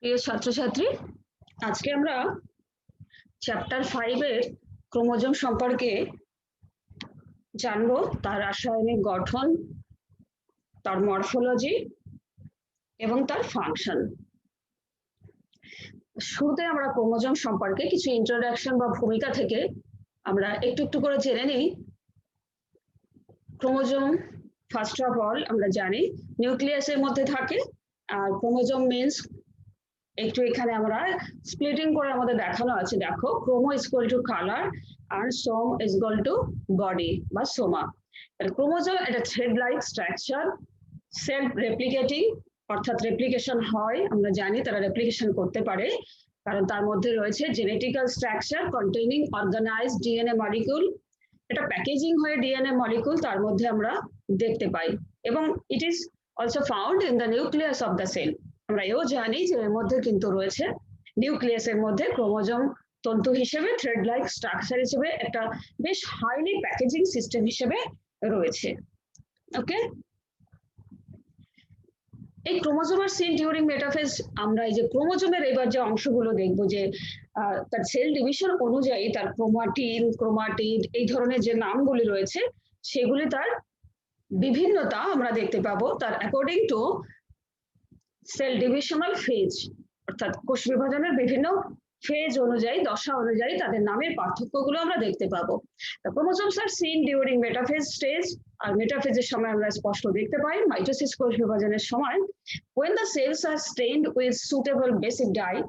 প্রিয় ছাত্রছাত্রী, আজকে আমরা চ্যাপ্টার 5 এর ক্রোমোজোম সম্পর্কে জানবো, তার রাসায়নিক গঠন, তার মরফোলজি এবং তার ফাংশন। শুরুতে আমরা ক্রোমোজোম সম্পর্কে কিছু ইন্ট্রোডাকশন বা ভূমিকা থেকে আমরা একটু একটু করে জেনে নিই। ক্রোমোজোম ফার্স্ট অফ অল আমরা জানি নিউক্লিয়াসের মধ্যে থাকে, আর ক্রোমোজোম মিন্স একটু এখানে আমরা স্প্লিটিং করে আমাদের দেখানো আছে। দেখো, chromo is equal to colour আর soma is equal to body বা সোমা। ক্রোমোজোম একটা thread like structure, self replicating, অর্থাৎ রেপ্লিকেশন হয়, আমরা জানি তারা রেপ্লিকেশন করতে পারে কারণ তার মধ্যে রয়েছে genetical structure containing organised DNA molecule. এটা প্যাকেজিং হয়ে ডিএনএ মলিকিউল তার মধ্যে আমরা দেখতে পাই, এবং it is also found in the nucleus of the cell. আমরা এও জানি যে এর মধ্যে কিন্তু রয়েছে নিউক্লিয়াসের মধ্যে ক্রোমোজোম তন্তু হিসেবে, থ্রেড লাইক স্ট্রাকচার হিসেবে একটা বেশ হাইলি প্যাকেজিং সিস্টেম হিসেবে রয়েছে। ওকে, এই ক্রোমোজোম আর সিন ডিউরিং মেটাফেজ, আমরা এই যে ক্রোমোজোমের এবার যে অংশগুলো দেখবো যে তার সেল ডিভিশন অনুযায়ী তার ক্রোমাটিন, ক্রোমাটিড এই ধরনের যে নামগুলি রয়েছে সেগুলি তার বিভিন্নতা আমরা দেখতে পাবো তার according to cell divisional phase, অর্থাৎ কোষ বিভাজনের বিভিন্ন ফেজ অনুযায়ী, দশা অনুযায়ী তাদের নামের পার্থক্যগুলো আমরা দেখতে পাবো। Chromosomes are seen during metaphase stage, আর মেটাফেজের সময় আমরা স্পষ্ট দেখতে পাই মাইটোসিস কোষ বিভাজনের সময় when the cells are stained with suitable basic dye,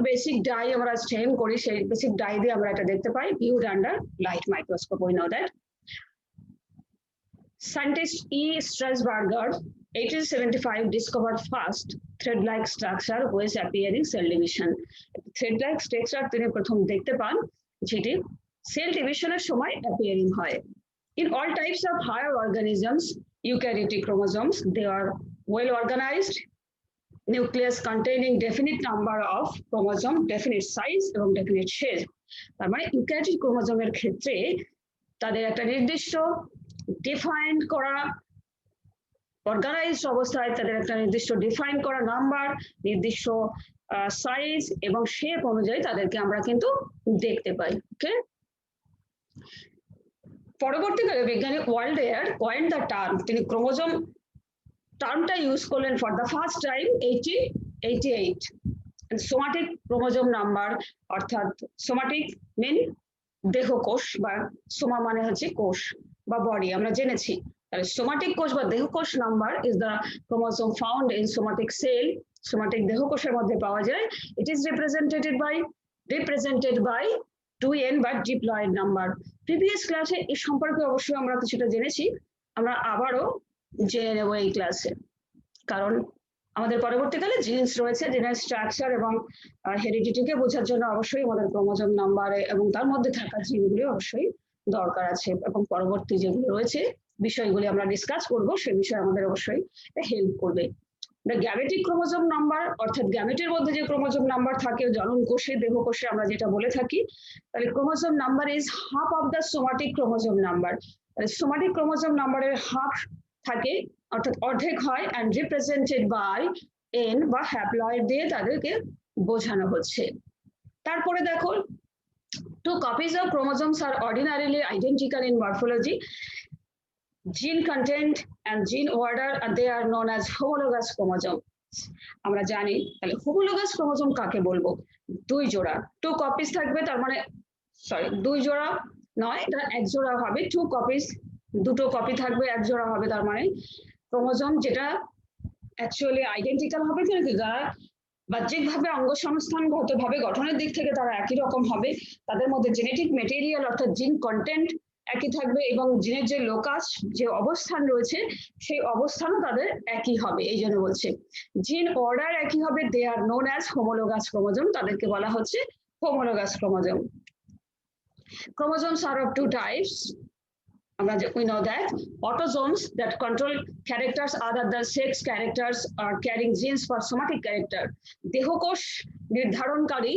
basic dye আমরা স্টেন করি, সেই বেসিক ডাই দিয়ে আমরা এটা দেখতে পাই viewed under light microscope. We know that scientist E. Strasburger 1875 discovered first thread-like structure which appearing cell division. Thread-like structure তিনি প্রথম দেখতে পান যেটি সেল ডিভিশনের সময় অ্যাপিয়ারিং হয়। In all types of higher organisms, eukaryotic chromosomes, they are well organized nucleus containing definite number of chromosome, definite size এবং definite shape. তার মানে ইউক্যারিওটিক ক্রোমোজোমের ক্ষেত্রে তাদের একটা নির্দিষ্ট ডিফাইন করা অর্গানাইজড অবস্থায়, তাদের একটা নির্দিষ্ট ডিফাইন করা নাম্বার, নির্দিষ্ট সাইজ এবং শেপ অনুযায়ী তাদেরকে আমরা কিন্তু দেখতে পাই। ওকে, পরবর্তীকালে বিজ্ঞানী ওয়াল্ডেয়ার কয়েন দ্য টার্ম, তিনি ক্রোমোজোম টার্মটা ইউজ করলেন for the first time 1888। Somatic chromosome number, অর্থাৎ সোমাটিক মিন দেহকোষ, বা সোমা মানে হচ্ছে কোষ বা বডি, আমরা জেনেছি। তাহলে সোমাটিক কোষ বা দেহকোষ number is the chromosome found in somatic cell, somatic দেহকোষের মধ্যে পাওয়া যায়। It is represented by 2n বা ডিপ্লয়েড নাম্বার। প্রিভিয়াস ক্লাসে এই সম্পর্কে অবশ্যই আমরা কিছুটা জেনেছি, আমরা আবারও জেনে নেব এই ক্লাসে, কারণ আমাদের পরবর্তীকালে জিনস রয়েছে, জিনের স্ট্রাকচার এবং হেরিডিটিকে বোঝার জন্য অবশ্যই আমাদের ক্রোমোজোম নাম্বার এবং তার মধ্যে থাকা জিনগুলি অবশ্যই দরকার আছে, এবং পরবর্তী যেগুলো রয়েছে বিষয়গুলি আমরা ডিসকাস করব, সে বিষয়ে আমাদের অবশ্যই হেল্প করবে। দ্য গ্যামেটিক ক্রোমোজোম নাম্বার, অর্থাৎ গ্যামেটের মধ্যে যে ক্রোমোজোম নাম্বার থাকে জনন কোষে, দেহকোষে আমরা যেটা বলে থাকি, তাহলে chromosome number is half of the somatic chromosome number. Somatic chromosome নাম্বারের হাফ থাকে, অর্থাৎ অর্ধেক হয়, and represented by n বা হ্যাপ্লয়েড দিয়ে তাদেরকে বোঝানো হচ্ছে। তারপরে দেখো, two copies of chromosomes are ordinarily identical in morphology, gene content and gene order, and they are known as homologous chromosomes. আমরা জানি, তাহলে হোমোলোগাস ক্রোমোজোম কাকে বলবো? দুই জোড়া, টু কপিস থাকবে, তার মানে সরি দুই জোড়া নয়, এটা এক জোড়া হবে। টু কপিস, দুটো কপি থাকবে, এক জোড়া হবে, তার মানে ক্রোমোজোম যেটা অ্যাকচুয়ালি আইডেন্টিক্যাল হবে, কিন্তু যারা বাহ্যিকভাবে অঙ্গসংস্থানগতভাবে গঠনের দিক থেকে তারা একই রকম হবে, তাদের মধ্যে জেনেটিক মেটেরিয়াল অর্থাৎ জিন কন্টেন্ট একই থাকবে, এবং জিনের যে লোকাস, যে অবস্থান রয়েছে, সেই অবস্থানও তাদের একই হবে। এই জন্য বলছে জিন অর্ডার একই হবে, they are known as homologous chromosome, তাদেরকে বলা হচ্ছে homologous chromosome. Chromosomes are of two types. We know that autosomes that control characters other than sex characters are carrying genes for somatic character. দেহকোষ নির্ধারণকারী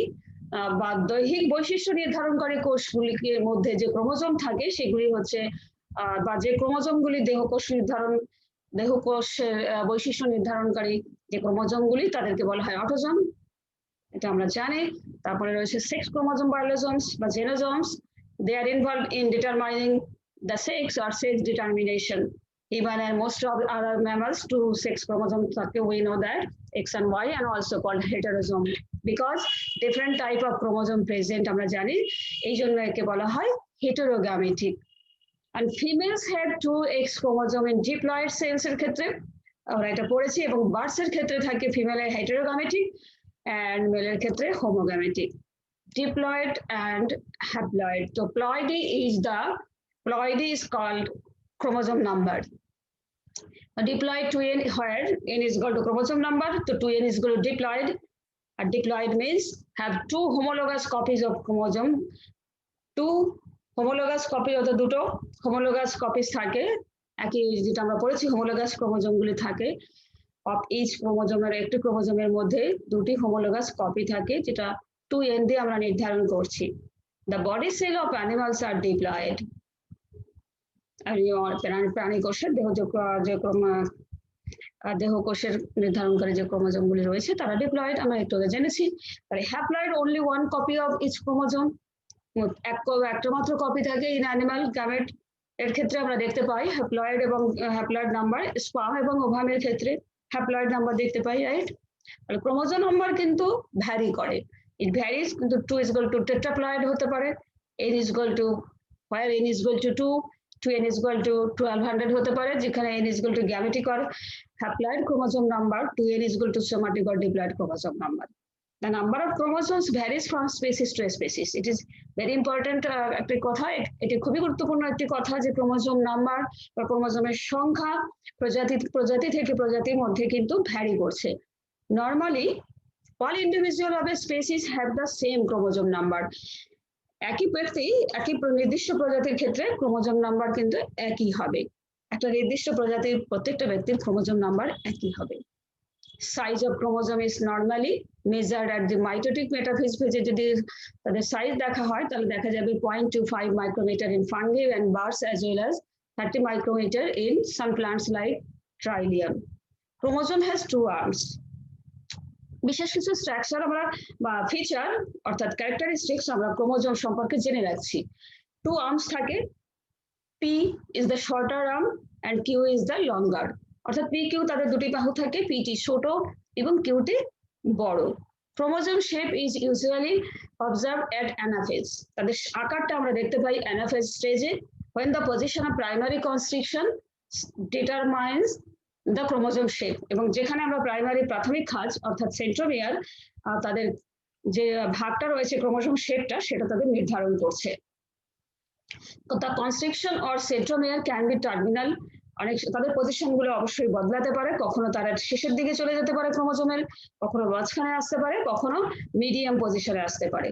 বা দৈহিক বৈশিষ্ট্য নির্ধারণকারী কোষগুলির মধ্যে যে ক্রোমোজোম থাকে সেগুলি হচ্ছে, বা যে ক্রোমোজোমগুলি দেহকোষের বৈশিষ্ট্য নির্ধারণকারী যে ক্রোমোজোমগুলি, তাদেরকে বলা হয় অটোজোম। এটা আমরা জানি। তারপরে রয়েছে সেক্স ক্রোমোজোম বায়োলজিজমস বা জেনোজোমস, they are involved in determining the sex or sex determination. Even and most of other mammals, two sex chromosomes, we know that X and Y, and also called heterosome, because different type of chromosome present আমরা জানি, এই জন্য একে বলা হয় heterogamitic. And females have two X chromosome in diploid cells এর ক্ষেত্রে আমরা এটা পড়েছি, এবং বার্ডস এর ক্ষেত্রে থাকে ফিমেলের heterogamitic and মেলের ক্ষেত্রে homogametic. Diploid and haploid. So ploidy is called chromosome number. A diploid 2n, where n is equal to chromosome number, so 2n is equal to diploid. A diploid means have two homologous copies of chromosome. Two homologous copy of the দুটো homologous copies থাকে, একই যেটা আমরা পড়েছি homologous chromosome গুলি থাকে, of each chromosome এর একটি ক্রোমোজোমের মধ্যে দুটি homologous copy থাকে, যেটা 2n দিয়ে আমরা নির্ধারণ করছি। The body cell of animals are diploid. প্রাণী কোষের দেহ কোষের নির্ধারণকারী যে ক্রোমোজোম গুলি রয়েছে তারা ডিপ্লয়েড, আমরা একটু আগে জেনেছি। তাহলে haploid only one copy of each chromosome, একটা মাত্র কপি থাকে ইন অ্যানিমাল গ্যামেট এর ক্ষেত্রে আমরা দেখতে পাই হ্যাপ্লয়েড, এবং হ্যাপ্লয়েড নাম্বার স্পার্ম এবং ওভামের ক্ষেত্রে হ্যাপ্লয়েড নাম্বার দেখতে পাই, রাইট? তাহলে ক্রোমোজোম নাম্বার কিন্তু ভ্যারি করে, it varies, কিন্তু 2 is equal to tetraploid হতে পারে, n is equal to, where n is equal to 2n is equal to 1200 হতে পারে, যেখানে n is equal to gametic or haploid chromosome number, 2n is equal to somatic or diploid chromosome number. The number of chromosomes varies from species to species. It is very important একটি কথা, এটি খুবই গুরুত্বপূর্ণ একটি কথা যে chromosome number বা ক্রোমোজোমের সংখ্যা প্রজাতি থেকে প্রজাতির মধ্যে কিন্তু ভ্যারি করছে। Normally all individual of a species have the same chromosome number. একই ব্যক্তি একই নির্দিষ্ট প্রজাতির ক্ষেত্রে ক্রোমোজোম নাম্বার কিন্তু একই হবে, একটা নির্দিষ্ট প্রজাতির প্রত্যেকটা ব্যক্তির ক্রোমোজোম নাম্বার একই হবে। Size of chromosome is normally measured at the mitotic metaphase phase. যদি তাদের সাইজ দেখা হয় তাহলে দেখা যাবে 0.25 micrometer in fungi and birds, as well as 30 micrometer in some plants like Trillium. Chromosome has two arms. বিশেষ কিছু স্ট্রাকচার আমরা বা ফিচার অর্থাৎ ক্যারেক্টারিস্টিক্স আমরা ক্রোমোজোম সম্পর্কে জেনে রাখছি। টু আর্মস থাকে, P is the shorter arm and Q is the longer. অর্থাৎ P Q তাদের দুটি বাহু থাকে, P টি ছোট এবং Q টি বড়। Chromosome shape is usually observed at anaphase. তাদের আকারটা আমরা দেখতে পাই অ্যানাফেজ স্টেজে, when the position of primary constriction determines the chromosome shape, এবং যেখানে আমরা প্রাথমিক খাঁজ অর্থাৎ সেন্ট্রোমিয়ার তাদের যে ভাগটা রয়েছে ক্রোমোজোম শেপটা সেটা তাদের নির্ধারণ করছে। The constriction or centromere can be terminal. অনেক তাদের পজিশন গুলো অবশ্যই বদলাতে পারে, কখনো তারা শেষের দিকে চলে যেতে পারে ক্রোমোজোমের, কখনো মাঝখানে আসতে পারে, কখনো মিডিয়াম পজিশনে আসতে পারে।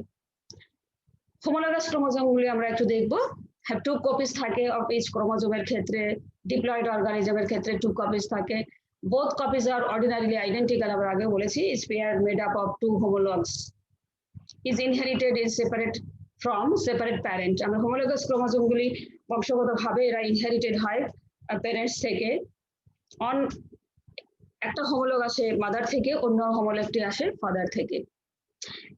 হোমোলগাস ক্রোমোজোম গুলি আমরা একটু দেখবো। have two copies থাকে of each chromosome ক্ষেত্রে, diploid organism ক্ষেত্রে two copies থাকে, both copies are ordinarily identical, আমরা আগে বলেছি, is pair made up of two homologs, is inherited in separate from separate parent. আমরা homologous chromosome গুলি বংশগতভাবে এরা ইনহেরিটেড হয় প্যারেন্টস থেকে, অন একটা হোমোলগ আসে মাদার থেকে, অন্য হোমোলগটি আসে ফাদার থেকে।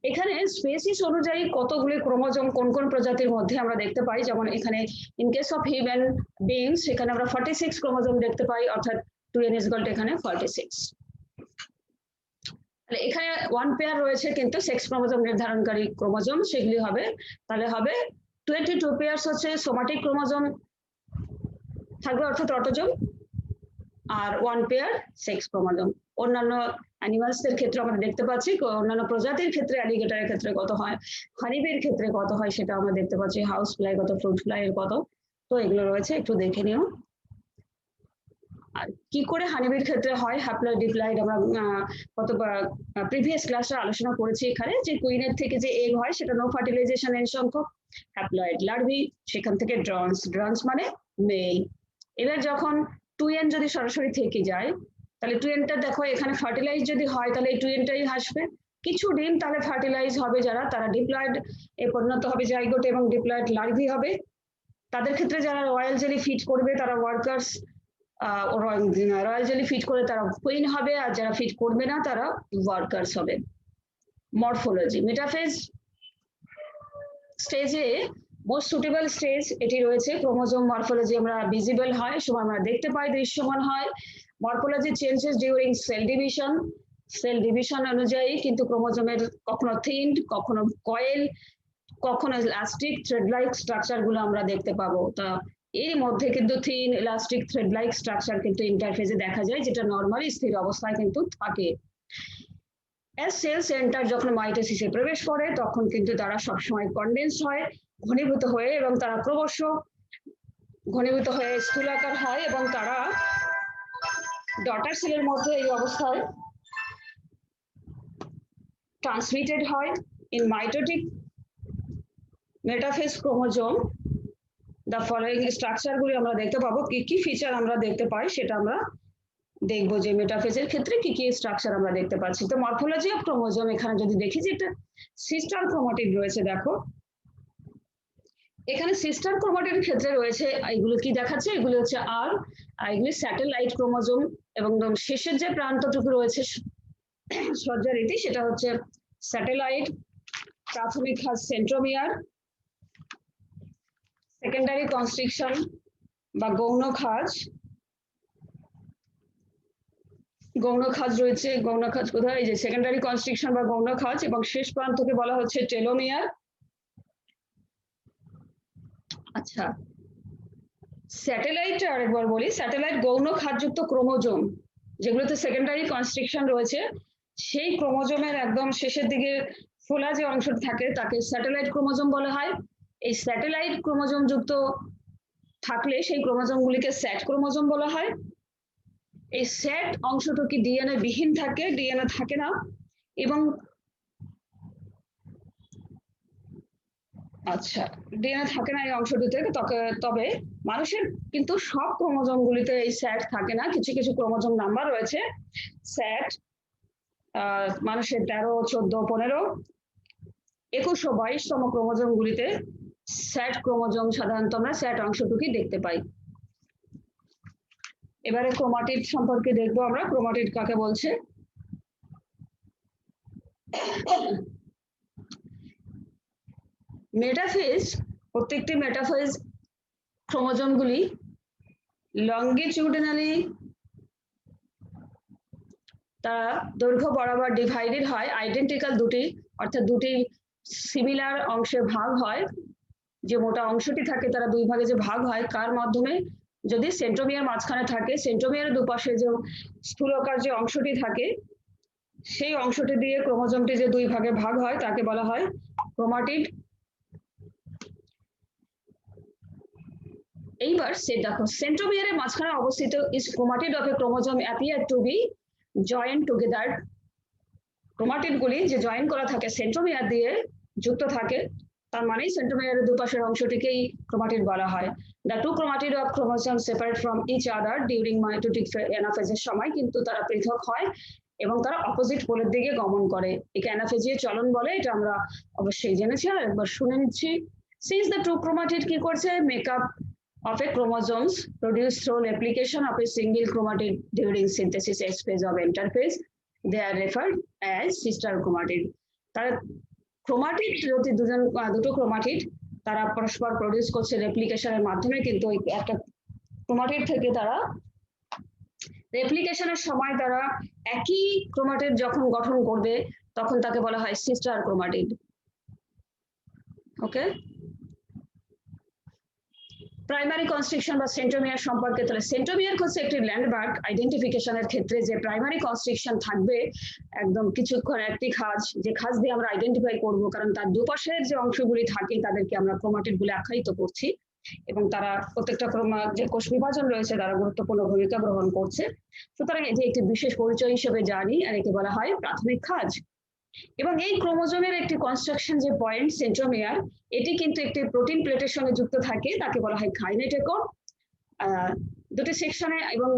এখানে স্পেসিস অনুযায়ী কতগুলি ক্রোমোজোম কোন কোন প্রজাতির মধ্যে আমরা দেখতে পাই, যেমন এখানে in case of human beings এখানে আমরা 46 ক্রোমোজোম দেখতে পাই, অর্থাৎ 2n is equal to এখানে 46। তাহলে এখানে ওয়ান পেয়ার রয়েছে কিন্তু সেক্স ক্রোমোজোম নির্ধারণকারী ক্রোমোজোম, সেগুলি হবে তাহলে হবে 22 পেয়ার্স হচ্ছে সোমাটিক ক্রোমোজোম থাকবে অর্থাৎ অটোজোম, আর ওয়ান পেয়ার সেক্স ক্রোমোজোম। অন্যান্য অ্যানিমালসদের ক্ষেত্রে আমরা দেখতে পাচ্ছি, অন্যান্য প্রজাতির ক্ষেত্রে অ্যালিগেটরের ক্ষেত্রে কত হয়, হানিবির ক্ষেত্রে কত হয় সেটা আমরা দেখতে পাচ্ছি, হাউস ফ্লাই কত, ফ্রুট ফ্লাই এর কত, তো এগুলো রয়েছে একটু দেখে নিও। আর কি করে হানিবির ক্ষেত্রে হয় হ্যাপ্লয়েড ডিপ্লয়েড আমরা কত প্রিভিয়াস ক্লাসে আলোচনা করেছি এখানে, যে কুইনের থেকে যে এগ হয় সেটা নো ফার্টিলাইজেশন এর সংখ্যক, হ্যাপ্লয়েড লার্ভি সেখান থেকে ড্রনস মানে মেল। এবার যখন 2n যদি সরাসরি থেকে যায় তাহলে 2nটা দেখো এখানে ফার্টিলাইজ যদি হয় তাহলে এই 2nটাই আসবে, কিছু ডিম তাহলে ফার্টিলাইজ হবে যারা, তারা ডিপ্লয়েড এ পরিণত হবে, জাইগোট এবং ডিপ্লয়েড লার্ভি হবে। তাদের ক্ষেত্রে যারা রয়্যাল জেলি ফিট করবে তারা ওয়ার্কার্স, রয়্যাল জেলি ফিট করে তারা কুইন হবে, আর যারা ফিট করবে না তারা ওয়ার্কার্স হবে। মরফোলজি মেটাফেজ স্টেজে মোস্ট সুটেবল স্টেজ এটি রয়েছে। ক্রোমোজোম মরফোলজি আমরা ভিজিবল হয়, সময় আমরা দেখতে পাই, দৃশ্যমান হয়। Morphology changes during cell division অনুযায়ী কিন্তু ক্রোমোজোমের কখনো থিন, কখনো কয়েল, কখনো ইলাস্টিক থ্রেড লাইক স্ট্রাকচার গুলো আমরা দেখতে পাবো। তা এর মধ্যে কিন্তু thin elastic thread like structure কিন্তু ইন্টারফেজে দেখা যায়, যেটা নর্মালি স্থির অবস্থায় কিন্তু থাকে। সেল সেন্টার যখন মাইটোসিসে প্রবেশ করে তখন কিন্তু তারা সবসময় কনডেন্স হয়, ঘনীভূত হয়ে, এবং তারা ক্রমশ ঘনীভূত হয়ে স্থূলাকার হয়, এবং তারা ডটার সেলের মধ্যে এই অবস্থায় ট্রান্সমিটেড হয়। In mitotic metaphase chromosome the following structure গুলি আমরা দেখতে পাবো। কি কি ফিচার আমরা দেখতে পাই সেটা আমরা দেখবো, যে মেটাফেজের ক্ষেত্রে কি কি স্ট্রাকচার আমরা দেখতে পাচ্ছি। তো মরফোলজি অফ ক্রোমোজোম এখানে যদি দেখি যে একটা সিস্টার ক্রোমাটিড রয়েছে, দেখো এখানে সিস্টার ক্রোমাটিড ক্ষেত্রে রয়েছে, এগুলো কি দেখাচ্ছে, এগুলো হচ্ছে আর এগুলি স্যাটেলাইট ক্রোমোজোম, এবং শেষের যে প্রান্তটুকু রয়েছে সজ্জারীতি সেটা হচ্ছে স্যাটেলাইট। প্রাথমিক খাজ সেন্ট্রোমিয়ার, সেকেন্ডারি কনস্ট্রিকশন বা গৌণ খাজ, গৌণ খাজ রয়েছে। গৌণ খাজ কোথায়, এই যে সেকেন্ডারি কনস্ট্রিকশন বা গৌণ খাজ, এবং শেষ প্রান্তকে বলা হচ্ছে টেলোমিয়ার। আচ্ছা, স্যাটেলাইট আরেকবার বলি, স্যাটেলাইট গৌণ খাজযুক্ত ক্রোমোজোম যেগুলোতে সেকেন্ডারি কনস্ট্রিকশন রয়েছে, সেই ক্রোমোজোমের একদম শেষের দিকে ফোলা যে অংশটা থাকে তাকে স্যাটেলাইট ক্রোমোজোম বলা হয়। এই স্যাটেলাইট ক্রোমোজোম যুক্ত থাকলে সেই ক্রোমোজোমগুলিকে স্যাট ক্রোমোজোম বলা হয়। এই স্যাট অংশটা কি ডিএনএ বিহীন থাকে, ডিএনএ থাকে না, এবং আচ্ছা ডিএনএ থাকে না এই অংশটিতে, তবে মানুষের কিন্তু সব ক্রোমোজোমগুলিতে এই স্যাট থাকে না, কিছু কিছু ক্রোমোজোম নাম্বার রয়েছে স্যাট। মানুষের 13, 14, 15, 21 ও 22তম ক্রোমোজোমগুলিতে স্যাট ক্রোমোজোম সাধারণত আমরা স্যাট অংশটুকুই দেখতে পাই। এবারে ক্রোমাটিড সম্পর্কে দেখবো আমরা, ক্রোমাটিড কাকে বলছে। মেটাফেজ, প্রত্যেকটি মেটাফেজ ক্রোমোজোমগুলি লঙ্গিটিউডিনালি তারা দৈর্ঘ্য বরাবর ডিভাইডেড হয়, আইডেন্টিক্যাল দুটি, অর্থাৎ দুটি সিমিলার অংশে ভাগ হয়। যে মোটা অংশটি থাকে তারা দুই ভাগে যে ভাগ হয়, কার মাধ্যমে, যদি সেন্ট্রোমিয়ার মাঝখানে থাকে, সেন্ট্রোমিয়ারের দুপাশে যে স্থূলকার যে অংশটি থাকে সেই অংশটি দিয়ে ক্রোমোজোমটি যে দুই ভাগে ভাগ হয় তাকে বলা হয় ক্রোমাটিড। এইবার সে দেখো সেন্ট্রোমিয়ারের মাঝখানে অবস্থিত is chromatid of a chromosome appear to be joint together. Chromatid গুলি যে জয়েন করা থাকে সেন্ট্রোমিয়ার দিয়ে যুক্ত থাকে, তার মানেই সেন্ট্রোমিয়ারের দুপাশের অংশটিকেই ক্রোমাটিড বলা হয়। The two chromatid of chromosome separate from each other during mitotic অ্যানাফেজের সময় কিন্তু তারা পৃথক হয় এবং তারা অপোজিট পোলের দিকে গমন করে। একে অ্যানাফেজীয় চলন বলে, এটা আমরা অবশ্যই জেনেছি, আর একবার শুনে নিচ্ছি। সিন্স দ্য টু ক্রোমাটিড কি করছে, makeup of a chromosomes produced through replication of a single chromatid during synthesis phase of interphase, they are referred as sister chromatid. তারা ক্রোমাটিড যদি দুটো ক্রোমাটিড তারা পরস্পর প্রডিউস করছে রেপ্লিকেশনের মাধ্যমে, কিন্তু ওই একটা ক্রোমাটিড থেকে তারা রেপ্লিকেশনের সময় তারা একই ক্রোমাটিড যখন গঠন করবে তখন তাকে বলা হয় সিস্টার ক্রোমাটিড। ওকে, প্রাইমারি কনস্ট্রিকশন বা সেন্ট্রোমিয়ার সম্পর্কে, তাহলে সেন্ট্রোমিয়ার হচ্ছে একটি ল্যান্ডমার্ক আইডেন্টিফিকেশনের ক্ষেত্রে যে প্রাইমারি কনস্ট্রিকশন থাকবে একদম কিছুক্ষণ একটি খাজ, যে খাজ দিয়ে আমরা আইডেন্টিফাই করব, কারণ তার দুপাশের যে অংশগুলি থাকে তাদেরকে আমরা ক্রোমাটিড বলে আখ্যায়িত করছি, এবং তারা প্রত্যেকটা যে কোষ বিভাজন রয়েছে তারা গুরুত্বপূর্ণ ভূমিকা গ্রহণ করছে। সুতরাং এটি একটি বিশেষ পরিচয় হিসেবে জানি, আর একে বলা হয় প্রাথমিক খাজ। এবং এই ক্রোমোজোমের একটি কনস্ট্রাকশন যে পয়েন্ট সেন্ট্রোমিয়ার, এটি কিন্তু একটি প্রোটিন প্লেটের সঙ্গে যুক্ত থাকে, তাকে বলা হয় কাইনেটোকোর। দুটি সেকশনে, এবং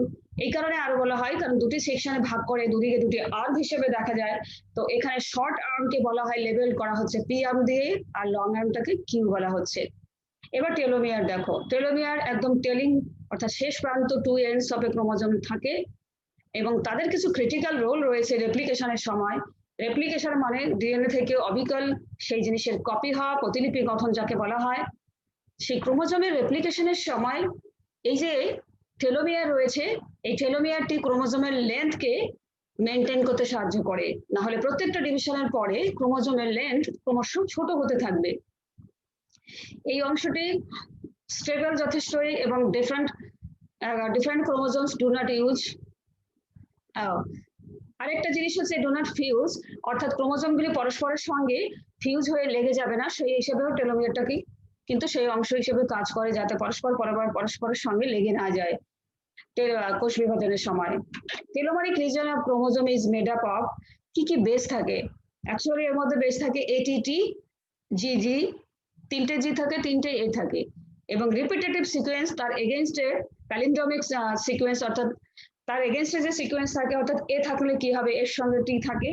এই কারণে আরো বলা হয় কারণ দুটি সেকশনে ভাগ করে দুদিকে দুটি আর্ম হিসেবে দেখা যায়। তো এখানে শর্ট আর্মকে বলা হয় লেবেল করা হচ্ছে পি আর্ম দিয়ে, আর লং আর্মটাকে কিউ বলা হচ্ছে। এবার টেলোমিয়ার দেখো, টেলোমিয়ার একদম টেলিং অর্থাৎ শেষ প্রান্ত two ends of a chromosome থাকে, এবং তাদের কিছু ক্রিটিক্যাল রোল রয়েছে রেপ্লিকেশনের সময়। রেপ্লিকেশন মানে ডিএনএ থেকে অবিকল সেই জিনিসের কপি হওয়া, প্রতিলিপি গঠন যাকে বলা হয়। সেই ক্রোমোজোমের রেপ্লিকেশনের সময় এই যে টেলোমিয়ার রয়েছে, এই টেলোমিয়ারটি ক্রোমোজোমের লেন্থকে মেনটেন করতে সাহায্য করে, না হলে প্রত্যেকটা ডিভিশনের পরে ক্রোমোজোমের লেন্থ ক্রমশ ছোট হতে থাকবে। এই অংশটি স্টেবল যথেষ্টই এবং different chromosomes do not use. আরেকটা জিনিস হচ্ছে ডু নট ফিউজ, অর্থাৎ ক্রোমোজোমগুলি পরস্পরের সঙ্গে ফিউজ হয়ে লেগে যাবে না, সেই হিসেবেও টেলোমিয়ারটাকে কিন্তু সেই অংশ হিসেবে কাজ করে যাতে পরস্পরের সঙ্গে লেগে না যায় কোষ বিভাজনের সময়। Telomeric region of chromosome is made up of কি বেস থাকে? অ্যাকচুয়ালি এর মধ্যে বেস থাকে এটিটি, জিজি, 3টে জি থাকে, 3টে এ থাকে, এবং রিপিটেটিভ সিকোয়েন্স তার এগেইনস্টে প্যালিন্ড্রোমিক সিকোয়েন্স, অর্থাৎ তার এগেইনস্টে যে সিকোয়েন্স থাকে, অর্থাৎ এ থাকলে কি হবে, এর সঙ্গে টি থাকে,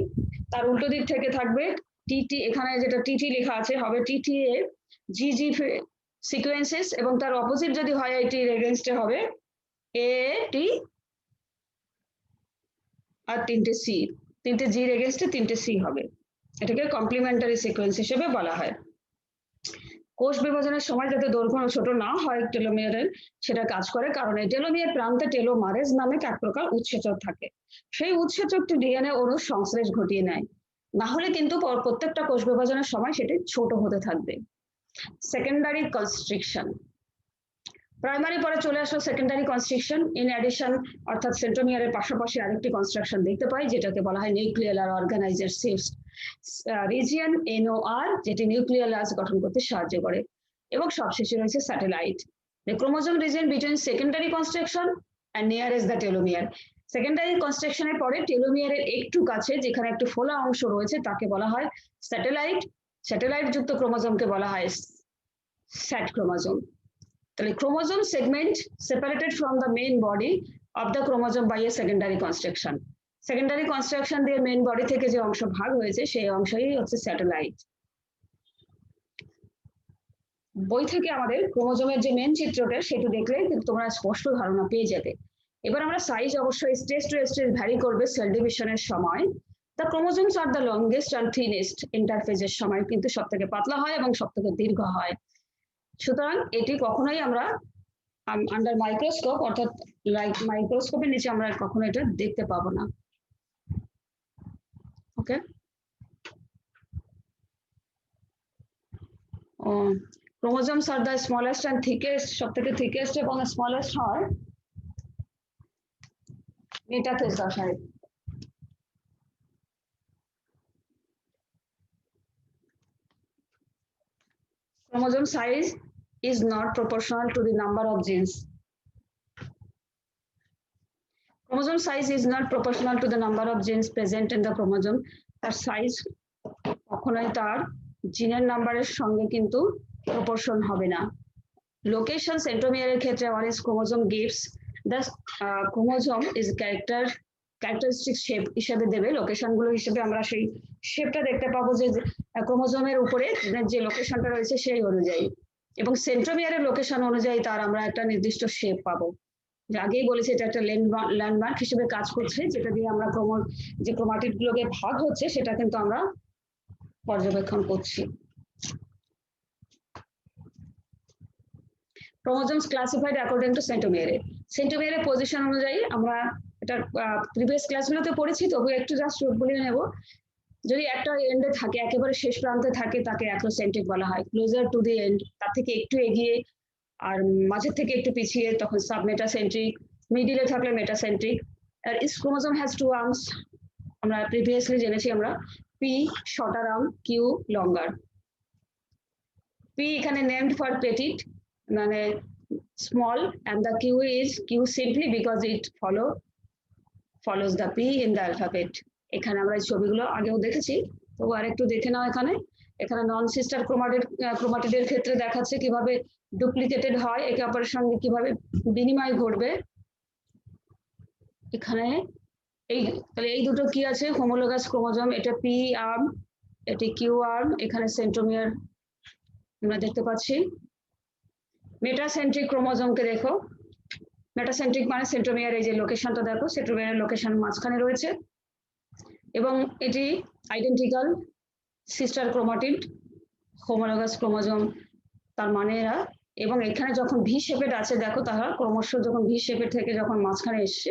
তার উল্টো দিক থেকে থাকবে টিটি, এখানে যেটা টিটি লেখা আছে হবে টিটি এ জিজি সিকোয়েন্সেস, এবং তার অপোজিট যদি হয় এটির এগেইনস্টে হবে এ টি আর 3টে সি, 3টে জির এগেইনস্টে 3টে সি হবে। এটাকে কমপ্লিমেন্টারি সিকোয়েন্স হিসেবে বলা হয়। কোষ বিভাজনের সময় যাতে দৈর্ঘ্য ছোট না হয় টেলোমিয়ারের, সেটা কাজ করে, কারণ এই টেলোমিয়ার প্রান্তে টেলোমারেজ নামে এক প্রকার উৎসেচক থাকে। সেই উৎসেচকটি ডিএনএ অণুর সংশ্লেষ ঘটিয়ে নেয়, না হলে কিন্তু প্রত্যেকটা কোষ বিভাজনের সময় সেটি ছোট হতে থাকবে। সেকেন্ডারি কনস্ট্রিকশন, প্রাইমারি পরে চলে আসলো সেকেন্ডারি কনস্ট্রিকশন। ইন অ্যাডিশন, অর্থাৎ সেন্ট্রোমিয়ারের পাশাপাশি আরেকটি কনস্ট্রাকশন দেখতে পাই যেটাকে বলা হয় নিউক্লিয়ার অর্গানাইজার রিজিয়ন, এনওআর, যেটি নিউক্লিয়াস গঠন করতে সাহায্য করে। এবং সবশেষে রয়েছে satellite, the chromosome region between secondary construction and nearest the telomere. Secondary কনস্ট্রাকশনের পরে টেলোমিয়ারের একটু কাছে যেখানে একটু ফোলা অংশ রয়েছে তাকে বলা হয় স্যাটেলাইট। স্যাটেলাইট যুক্ত ক্রোমোজোমকে বলা হয় স্যাট ক্রোমোজোম। তাহলে chromosome segment separated from the main body of the chromosome by a secondary construction. Secondary construction দিয়ে মেইন বডি থেকে যে অংশ ভাগ হয়েছে সেই অংশই হচ্ছে স্যাটেলাইট। বই থেকে আমাদের ক্রোমোজোমের যে মেন চিত্রটা সেটা দেখলে কিন্তু তোমরা স্পষ্ট ধারণা পেয়ে যাবে। এবার আমরা সাইজ অবশ্যই স্টেজ টু স্টেজ ভ্যারি করবে সেল ডিভিশনের সময়। The chromosomes are the longest and thinnest ইন্টারফেজের সময় কিন্তু সব থেকে পাতলা হয় এবং সব থেকে দীর্ঘ হয়। সুতরাং এটি কখনোই আমরা আন্ডার মাইক্রোস্কোপ, অর্থাৎ মাইক্রোস্কোপের নিচে আমরা কখনো এটা দেখতে পাবো না। ওকে, chromosomes are the smallest and thickest, সবথেকে thickest এবং smallest হয় মেটাফেজ দশায়। Chromosome size is not proportional to the number of genes. Chromosome size is not proportional to the number of genes present in the chromosome. তার size কখনোই তার জিনের নাম্বারের সঙ্গে কিন্তু প্রপোর্শন হবে না। লোকেশন সেন্ট্রোমিয়ারের ক্ষেত্রে orange chromosome gives the chromosome is characteristic shape হিসেবে দেবে। লোকেশন গুলো হিসেবে আমরা সেই শেপটা দেখতে পাবো যে ক্রোমোজোমের উপরে যে লোকেশনটা রয়েছে সেই অনুযায়ী, এবং সেন্ট্রোমিয়ারের লোকেশন অনুযায়ী তার আমরা একটা নির্দিষ্ট শেপ পাবো। আগেই বলেছি এটা একটা ল্যান্ডমার্ক হিসেবে কাজ করছে, যেটা দিয়ে আমরা যে ক্রোমাটিড গুলোকে ভাগ হচ্ছে সেটা কিন্তু আমরা পর্যবেক্ষণ করছি। Chromosomes classified according to centromere. Centromere position অনুযায়ী আমরা এটা প্রিভিয়াস ক্লাসগুলোতে পড়েছি, তবু একটু জাস্ট বলে নেব। যদি একটা এন্ডে থাকে, একেবারে শেষ প্রান্তে থাকে, তাকে অ্যাক্রোসেন্ট্রিক বলা হয়। ক্লোজার টু দি এন্ড, তার থেকে একটু এগিয়ে আর মাঝের থেকে একটু পিছিয়ে তখন সাবমেটাসেন্ট্রিক, মিডিলে থাকলে মেটাসেন্ট্রিক। আর is chromosome has two arms, আমরা প্রিভিয়াসলি জেনেছি আমরা, P shorter arm, Q longer. P এখানে নেমড ফর পেটিট মানে small, and the Q is Q simply because it follows the P in the alphabet. এখানে আমরা এই ছবিগুলো আগেও দেখেছি, তো আরেকটু দেখে নাও। এখানে নন সিস্টার ক্রোমাটিডের ক্ষেত্রে দেখাচ্ছে কিভাবে ডুপ্লিকেটেড হয়, একে অপরের সঙ্গে কিভাবে বিনিময় ঘটবে। এখানে তাহলে এই দুটো কি আছে, হোমোলোগাস ক্রোমোজোম, এটা পি আর্ম, এটি কিউ আর্ম, এখানে সেন্ট্রোমিয়ার আমরা দেখতে পাচ্ছি। মেটাসেন্ট্রিক ক্রোমোজোমকে দেখো, মেটাসেন্ট্রিক মানে সেন্ট্রোমিয়ার এই যে লোকেশনটা দেখো, সেন্ট্রোমিয়ারের লোকেশন মাঝখানে রয়েছে, এবং এটি identical, sister chromatid, homologous chromosome, তার মানে এরা, এবং এখানে যখন ভি শেপেড আছে দেখো তারা ক্রমশ যখন ভি শেপেড থেকে যখন মাঝখানে এসছে,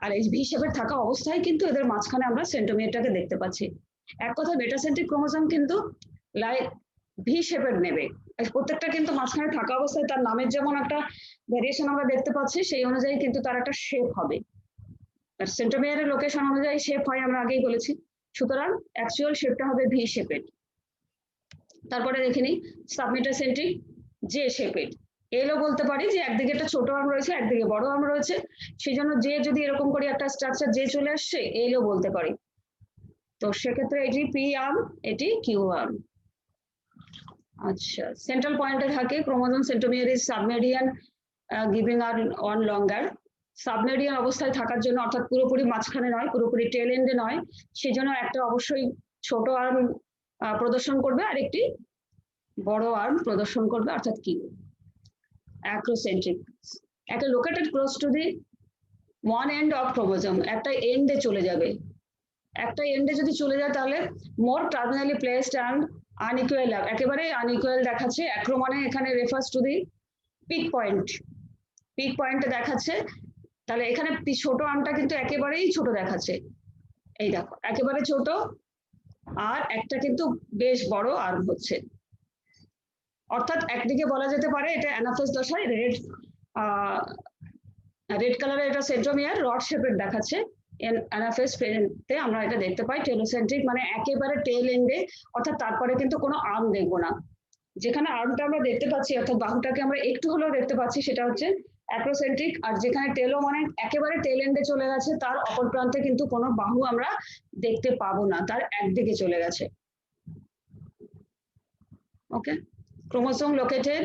আর এই ভি শেপেড থাকা অবস্থায় কিন্তু এদের মাঝখানে আমরা সেন্ট্রোমিয়ারটাকে দেখতে পাচ্ছি। এক কথা মেটাসেন্ট্রিক ক্রোমোজোম কিন্তু লাইক ভি শেপেড নেবে, প্রত্যেকটা কিন্তু মাঝখানে থাকা অবস্থায় তার নামের যেমন একটা ভেরিয়েশন আমরা দেখতে পাচ্ছি, সেই অনুযায়ী কিন্তু তার একটা শেপ হবে, আর সেন্ট্রোমিয়ারের লোকেশন অনুযায়ী শেপ হয়, আমরা আগেই বলেছি। সুতরাং অ্যাকচুয়াল শেপটা হবে ভি শেপেড। তারপরে দেখে নিই সাবমেটাসেন্ট্রিক জে শেপেড। এলও বলতে পারি যে একদিকে একটা ছোট আর্ম রয়েছে, একদিকে বড় আর্ম রয়েছে, সেই জন্য যে যদি এরকম করে একটা স্ট্রাকচার যে চলে আসছে এলও বলতে পারি। তো সেক্ষেত্রে এটি পি আর্ম, এটি কিউ আর্ম। আচ্ছা, সেন্ট্রাল পয়েন্টে থাকে chromosome centromere is submedian giving are on longer. Submedian অবস্থায় থাকার জন্য, অর্থাৎ পুরোপুরি মাঝখানে নয়, পুরোপুরি টেল এন্ডে নয়, সেই জন্য একটা অবশ্যই ছোট আর্ম প্রদর্শন করবে আর একটি বড় আর্ম প্রদর্শন করবে, অর্থাৎ কি অ্যাক্রোসেন্ট্রিক। একটা located close to the one end of chromosome, একটা এন্ডে চলে যাবে, একটা এন্ডে যদি চলে যায় তাহলে more terminally placed and unequal, একেবারে আনইকুয়াল দেখাচ্ছে। অ্যাক্রো মানে এখানে refers to the peak point, peak পয়েন্টে দেখাচ্ছে। তাহলে এখানে ছোট আর্মটা কিন্তু একেবারেই ছোট দেখাচ্ছে, এই দেখো একেবারে ছোট, আর একটা কিন্তু বেশ বড় আর্ম হচ্ছে। অর্থাৎ একদিকে বলা যেতে পারে এটা অ্যানাফেজ দশায় রেড কালারের এটা সেন্ট্রোমিয়ার রড শেপের দেখাচ্ছে। অ্যানাফেজ তে আমরা এটা দেখতে পাই টেলোসেন্ট্রিক, মানে একেবারে টেল এন্ডে, অর্থাৎ তারপরে কিন্তু কোনো আর্ম দেখবো না। যেখানে আর্মটা আমরা দেখতে পাচ্ছি, অর্থাৎ বাহুটাকে আমরা একটু হলেও দেখতে পাচ্ছি, সেটা হচ্ছে অ্যাক্রোসেন্ট্রিক। আর যেখানে টেলো মানে একেবারে টেল এন্ডে চলে গেছে, তার অপর প্রান্তে কিন্তু কোনো বাহু আমরা দেখতে পাবো না, তার একদিকে চলে গেছে। Okay, chromosome located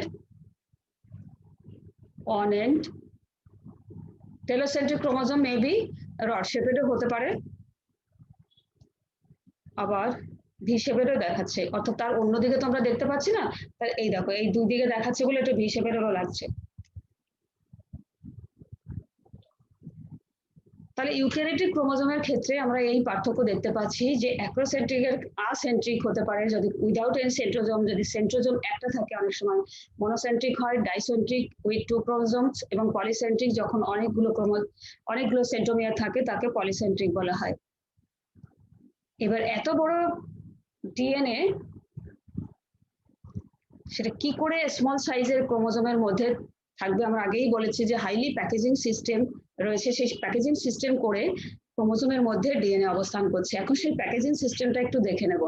on end. Telocentric chromosome maybe rod শেপেডও হতে পারে, আবার ভি শেপেরও দেখাচ্ছে, অর্থাৎ তার অন্যদিকে তো আমরা দেখতে পাচ্ছি না, তার এই দেখো এই দুই দিকে দেখাচ্ছে বলে এটা ভি শেপেরও লাগছে। তাহলে ইউক্যারিওটিক ক্রোমোজোমের ক্ষেত্রে আমরা এই পার্থক্য দেখতে পাচ্ছি যে অ্যাক্রোসেন্ট্রিক এর আসেন্ট্রিক হতে পারে যদি উইদাউট এন সেন্ট্রোজোম, যদি সেন্ট্রোজোম একটা থাকে, অনেক সময় মনোসেন্ট্রিক হয়, ডাইসেন্ট্রিক উইথ টু ক্রোমোজোমস, এবং পলিসেন্ট্রিক যখন অনেকগুলো সেন্ট্রোমিয়ার থাকে তাকে পলিসেন্ট্রিক বলা হয়। এবার এত বড় ডিএনএ সেটা কি করে স্মল সাইজের ক্রোমোজোমের মধ্যে থাকবে? আমরা আগেই বলেছি যে হাইলি প্যাকেজিং সিস্টেম রয়েছে, সেই প্যাকেজিং সিস্টেম করে ক্রোমোজোমের মধ্যে ডিএনএ অবস্থান করছে। এখন সেই প্যাকেজিং সিস্টেমটা একটু দেখে নেব।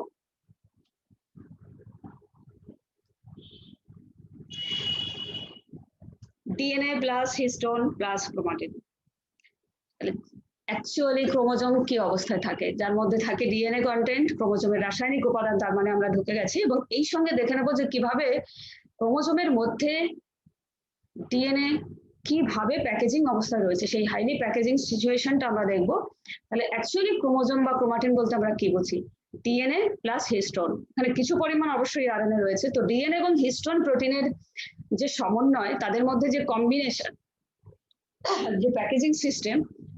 DNA plus histone plus chromatin. Actually chromosome কি অবস্থায় থাকে? যার মধ্যে থাকে ডিএনএ কন্টেন্ট, ক্রোমোজোমের রাসায়নিক উপাদান, তার মানে আমরা ঢুকে গেছি, এবং এই সঙ্গে দেখে নেবো যে কিভাবে ক্রোমোজোমের মধ্যে ডিএনএ কিভাবে প্যাকেজিং অবস্থায় রয়েছে, সেই হাইলি প্যাকেজিং সিচুয়েশনটা আমরা দেখব। তাহলে অ্যাকচুয়ালি ক্রোমোজোম বা ক্রোমাটিন বলতে আমরা কি বুঝি? ডিএনএ প্লাস হিস্টোন, এখানে কিছু পরিমাণ অবশ্যই আরএনএ রয়েছে। তো ডিএনএ এবং হিস্টোন প্রোটিনের যে সমন্বয়, তাদের মধ্যে যে কম্বিনেশন, যে প্যাকেজিং সিস্টেম,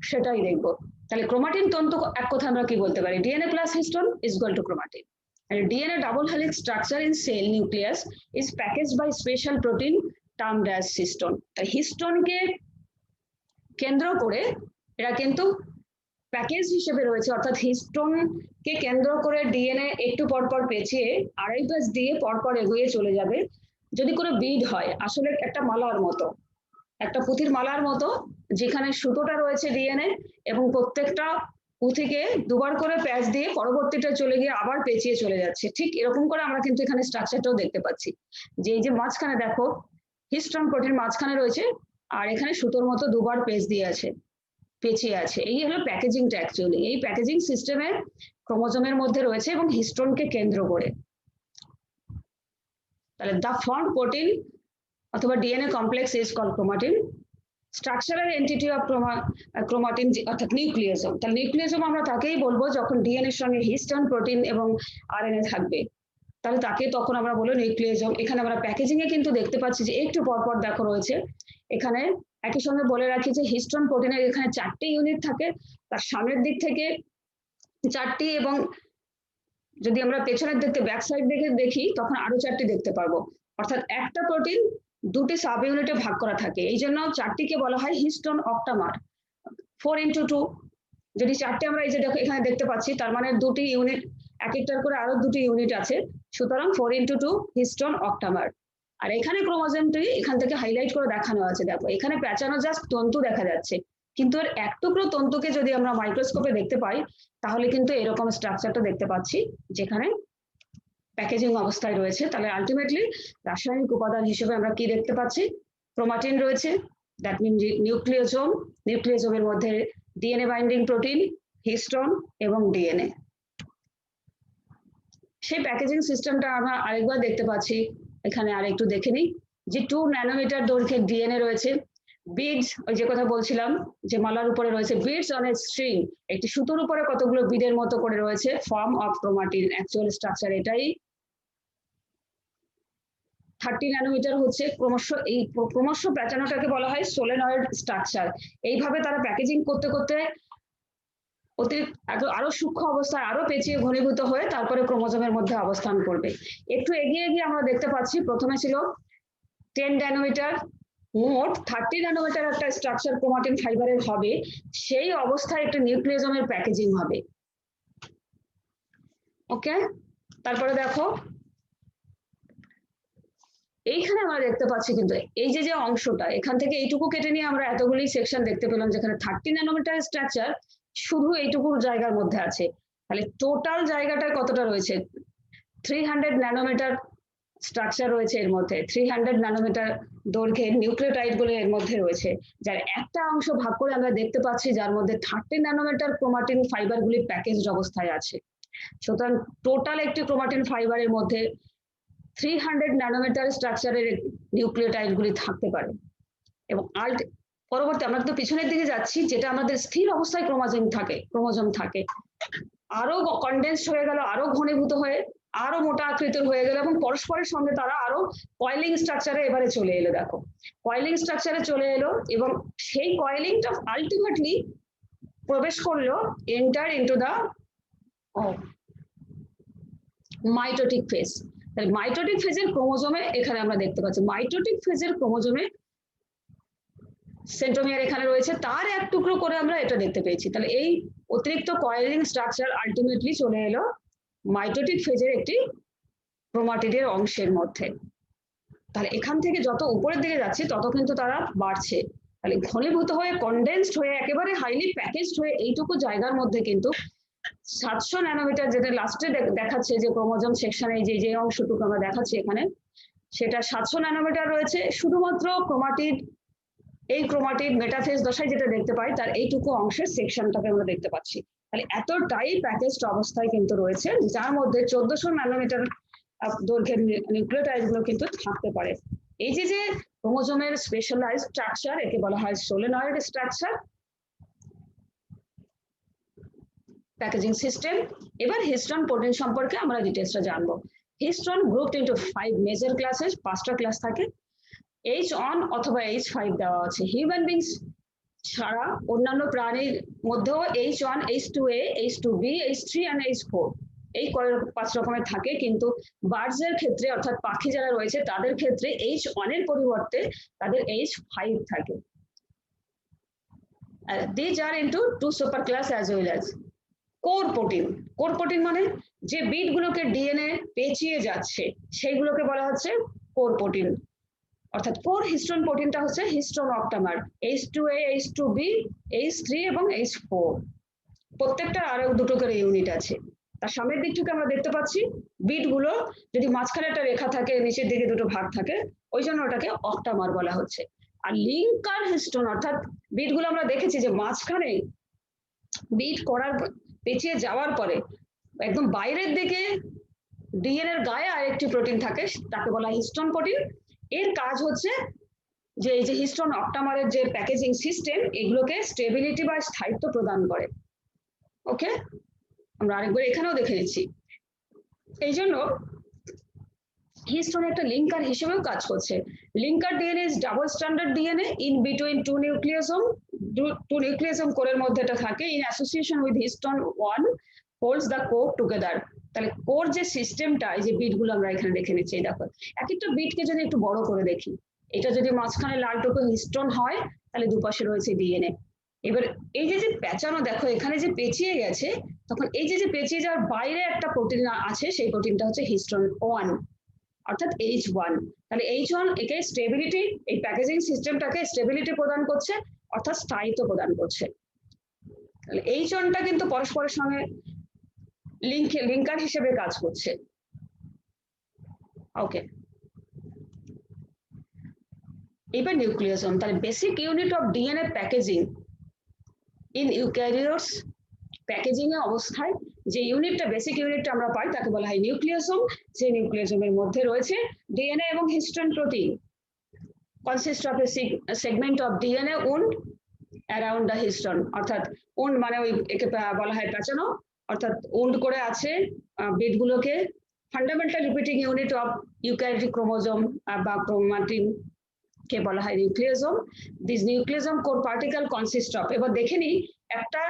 সেটাই দেখবো। তাহলে ক্রোমাটিন তন্তু এক কথা আমরা কি বলতে পারি? DNA plus histone is equal two chromatin. And DNA double helix structure in cell nucleus is packaged by special protein termed as histone. হিস্টোনকে কেন্দ্র করে এরা কিন্তু প্যাকেজ হিসেবে রয়েছে, অর্থাৎ হিস্টোনকে কেন্দ্র করে ডিএনএ একটু পরপর পেঁচিয়ে আড়াই দিয়ে পরপর এগিয়ে চলে যাবে। যদি কোনো বিড হয়, আসলে একটা মালার মতো, একটা পুঁথির মালার মতো, যেখানে সুতোটা রয়েছে ডিএনএ, এবং প্রত্যেকটা পুঁথিকে দুবার করে প্যাচ দিয়ে পরবর্তীটা চলে গিয়ে আবার পেঁচিয়ে চলে যাচ্ছে। ঠিক এরকম করে আমরা কিন্তু এখানে স্ট্রাকচারটাও দেখতে পাচ্ছি, যে এই যে মাঝখানে দেখো হিস্টোন প্রোটিন মাঝখানে রয়েছে, আর এখানে সুতোর মতো দুবার পেঁচ দিয়ে আছে, পেঁচিয়ে আছে। এই হলো প্যাকেজিংটা। অ্যাকচুয়ালি এই প্যাকেজিং সিস্টেমে ক্রোমোজোমের মধ্যে রয়েছে এবং হিস্টোনকে কেন্দ্র করে। তাহলে দ্য ফর্ম প্রোটিন অথবা DNA complex is called chromatin. Structural entity of chromatin অর্থাৎ নিউক্লিয়াসম। তাহলে নিউক্লিয়াসম আমরা তাকেই বলবো যখন ডিএনএ এর সঙ্গে হিস্টোন প্রোটিন এবং আরএনএ থাকবে, তাহলে তাকে তখন আমরা বলবো নিউক্লিয়াসম। এখানে আমরা প্যাকেজিং এ কিন্তু দেখতে পাচ্ছি যে একটু পরপর দেখো রয়েছে। এখানে একই সঙ্গে বলে রাখি যে হিস্টোন প্রোটিনের এখানে 4টে ইউনিট থাকে, তার সামনের দিক থেকে 4টি এবং যদি আমরা পেছনের দিকে ব্যাক সাইড দেখে দেখি তখন আরো 4টি দেখতে পারবো। অর্থাৎ একটা প্রোটিন 2টি সাব ইউনিটে ভাগ করা থাকে, এই জন্য 4টিকে বলা হয় হিস্টোন অক্টামার। 4x2, যদি 4টে আমরা এই যে দেখো এখানে দেখতে পাচ্ছি, তার মানে 2টি ইউনিট, এক একটার করে আরো 2টি ইউনিট আছে, সুতরাং 4x2 হিস্টোন অক্টামার। আর এখানে ক্রোমোজোমটি এখান থেকে হাইলাইট করে দেখানো আছে, দেখো এখানে প্যাঁচানো জাস্ট তন্তু দেখা যাচ্ছে, কিন্তু এর এক টুকরো তন্তুকে যদি আমরা মাইক্রোস্কোপে দেখতে পাই তাহলে কিন্তু এরকম স্ট্রাকচারটা দেখতে পাচ্ছি, যেখানে প্যাকেজিং অবস্থায় রয়েছে। তাহলে আলটিমেটলি রাসায়নিক উপাদান হিসেবে আমরা কি দেখতে পাচ্ছি, ক্রোমাটিন রয়েছে, দ্যাট মিন নিউক্লিওজোম, নিউক্লিওজোমের মধ্যে ডিএনএ বাইন্ডিং প্রোটিন, হিস্টোন এবং ডিএনএ। সেই প্যাকেজিং সিস্টেমটা আমরা আরেকবার দেখতে পাচ্ছি, এখানে আরেকটু দেখে নিই, যে 2 ন্যানোমিটার দৈর্ঘ্যের ডিএনএ রয়েছে, বিডস, ওই যে কথা বলছিলাম যে মালার উপরে রয়েছে বিডস অন এ স্ট্রিং, একটি সুতোর উপরে কতগুলো বিডের মতো করে রয়েছে, form of chromatin, actual structure এটাই। 30 ন্যানোমিটার হচ্ছে ক্রমশ প্যাটার্নটাকে বলা হয় সোলেনয়েড স্ট্রাকচার। এইভাবে তারা প্যাকেজিং করতে করতে অতিরিক্ত আরো সূক্ষ্ম অবস্থায় আরো পেঁচিয়ে ঘনীভূত হয়ে তারপরে ক্রোমোজোমের মধ্যে অবস্থান করবে। একটু এগিয়ে গিয়ে আমরা দেখতে পাচ্ছি প্রথমে ছিল 10 ন্যানোমিটার, মোট 30 ন্যানোমিটার একটা স্ট্রাকচার ক্রোমাটিন ফাইবারের হবে, সেই অবস্থায় একটা নিউক্লিওজোমের প্যাকেজিং হবে। ওকে, তারপরে দেখো এইখানে আমরা দেখতে পাচ্ছি কিন্তু এই যে অংশটা এখান থেকে এইটুকু কেটে নিয়ে আমরা এতগুলি সেকশন দেখতে পেলাম, যেখানে 30 ন্যানোমিটার স্ট্রাকচার শুধু এইটুকুর জায়গার মধ্যে আছে। তাহলে টোটাল জায়গাটা কতটা রয়েছে, 300 ন্যানোমিটার স্ট্রাকচার রয়েছে এর মধ্যে, 300 ন্যানোমিটার দৈর্ঘ্যের নিউক্লিওটাইড গুলো এর মধ্যে রয়েছে, যার একটা অংশ ভাগ করে আমরা দেখতে পাচ্ছি যার মধ্যে 30 ন্যানোমিটার ক্রোমাটিন ফাইবার গুলি প্যাকেজড অবস্থায় আছে। সুতরাং টোটাল একটি ক্রোমাটিন ফাইবারের মধ্যে 300 ন্যানোমিটার স্ট্রাকচারের নিউক্লিওটাইড গুলি থাকতে পারে। এবং পরবর্তী আমরা তো পিছনের দিকে যাচ্ছি, যেটা আমাদের স্থির অবস্থায় ক্রোমোজোম থাকে, আরো কনডেন্স হয়ে গেল, আরো ঘনীভূত হয়ে আরো মোটা আকৃতির হয়ে গেল, এবং পরস্পরের সঙ্গে তারা আরো কয়েলিং স্ট্রাকচারে এবারে চলে এলো। দেখো কয়েলিং স্ট্রাকচারে চলে এলো, এবং সেই কয়েলিংটা আলটিমেটলি প্রবেশ করলো enter into the mitotic phase. তাহলে মাইটোটিক ফেজের ক্রোমোজোমে এখানে আমরা দেখতে পাচ্ছি, মাইটোটিক ফেজের ক্রোমোজোমে সেন্ট্রোমিয়ার এখানে রয়েছে, তার এক টুকরো করে আমরা এটা দেখতে পেয়েছি। তাহলে এই অতিরিক্ত কয়েলিং স্ট্রাকচার আলটিমেটলি চলে এলো মাইটোটিক ফেজের একটি ক্রোমাটিডের অংশের মধ্যে। তাহলে এখান থেকে যত উপরের দিকে যাচ্ছে তত কিন্তু তারা বাড়ছে, তাহলে ঘনীভূত হয়ে কনডেন্সড হয়ে একেবারে হাইলি প্যাকেজড হয়ে এইটুকু জায়গার মধ্যে কিন্তু 700 ন্যানোমিটার, যেটা লাস্টে দেখাচ্ছে যে ক্রোমোজোম সেকশনে যে অংশটুকু আমরা দেখাচ্ছি এখানে, সেটা 700 ন্যানোমিটার রয়েছে। শুধুমাত্র এই ক্রোমাটিড মেটাফেজ দশায় যেটা দেখতে পাই তার এইটুকু অংশের সেকশনটাকে আমরা দেখতে পাচ্ছি। তাহলে এতটাই প্যাকেজড অবস্থায় কিন্তু রয়েছে, যার মধ্যে 1400 ন্যানোমিটার দৈর্ঘ্যের নিউক্লিওটাইড গুলো কিন্তু থাকতে পারে। এই যে ক্রোমোজোমের স্পেশালাইজড স্ট্রাকচার, একে বলা হয় সোলেনয়েড স্ট্রাকচার। Packaging system. এবার হিস্টোন প্রোটিন সম্পর্কে আমরা ডিটেলসটা জানবো। Histone grouped into 5 major classes, 5টা ক্লাস থাকে। H1 অথবা H5 দেওয়া আছে। হিউম্যান বিংস ছাড়া অন্যান্য প্রাণীর মধ্যেও H1, H2A, H2B, H3 and H4 এই 5 রকমের থাকে, কিন্তু বার্ডস এর ক্ষেত্রে অর্থাৎ পাখি যারা রয়েছে তাদের ক্ষেত্রে H1 এর পরিবর্তে তাদের H5 থাকে। These are into 2 superclass as well as core protein. Core protein মানে যে বিট গুলোকে ডিএনএ পেঁচিয়ে যাচ্ছে সেইগুলোকে বলা হচ্ছে কোর প্রোটিন। অর্থাৎ কোর হিস্টোন প্রোটিনটা হচ্ছে হিস্টোন অক্টামার, H2A, H2B, H3 এবং H4, প্রত্যেকটার আরো দুটো করে ইউনিট আছে। তার সামনের দিক থেকে আমরা দেখতে পাচ্ছি বিট গুলো যদি মাঝখানে একটা রেখা থাকে, নিচের দিকে দুটো ভাগ থাকে, ওই জন্য ওটাকে অক্টামার বলা হচ্ছে। আর লিঙ্কার হিস্টোন অর্থাৎ বিট গুলো আমরা দেখেছি যে মাঝখানে বিট করার পেঁচিয়ে যাওয়ার পরে একদম বাইরের দিকে ডিএনএ এর গায়ে আরেকটি প্রোটিন থাকে, তাকে বলা হিস্টোন প্রোটিন। এর কাজ হচ্ছে যে এই যে হিস্টোন অক্টামারের যে প্যাকেজিং সিস্টেম, এগুলোকে স্টেবিলিটি বা স্থায়িত্ব প্রদান করে। ওকে, আমরা আরেকবার এখানেও দেখে নিচ্ছি। এই জন্য হিস্টোন একটা লিঙ্কার হিসেবেও কাজ করছে। Linker DNA is double standard DNA in between two nucleosome কোরের মধ্যে এটা থাকে, in association with histone 1 holds the core together. তাহলে কোর যে সিস্টেমটা, এই যে বিটগুলো আমরা এখানে দেখে নিচ্ছি, দেখো এক একটা বিটকে যদি একটু বড় করে দেখি, এটা যদি মাঝখানে লাল টুকু হিস্টোন হয় তাহলে দুপাশে রয়েছে ডিএনএ। এবার এই যে যে পেঁচানো, দেখো এখানে যে পেঁচিয়ে গেছে, তখন এই যে যে পেঁচিয়ে যাওয়ার বাইরে একটা প্রোটিন আছে, সেই প্রোটিনটা হচ্ছে হিস্টোন 1 অর্থাৎ H1। তাহলে H1 একে স্টেবিলিটি, এই প্যাকেজিং সিস্টেমটাকে স্টেবিলিটি প্রদান করছে অর্থাৎ স্থায়িত্ব প্রদান করছে। তাহলে H1টা কিন্তু পরস্পরের সঙ্গে লিঙ্কার হিসেবে কাজ করছে। ওকে, এবার নিউক্লিয়াসম। তাহলে basic unit of DNA packaging in eukaryotes, packaging এর অবস্থায় যে ইউনিটটা, বেসিক ইউনিটটা আমরা পাই তাকে বলা হয় নিউক্লিয়াসম। যে নিউক্লিয়াসমের মধ্যে রয়েছে ডিএনএ এবং histone protein, consist of A segment of DNA wound around the histone, অর্থাৎ উন্ড মানে ওই একে বলা হয় পেঁচানো, অর্থাৎ উন্ড করে আছে বিটগুলোকে। Fundamental repeating unit of eukaryotic chromosome বা ক্রোমাটিন কে বলা হয় nucleosome. This nucleosome core particle consist of, এবার দেখে নিই একটা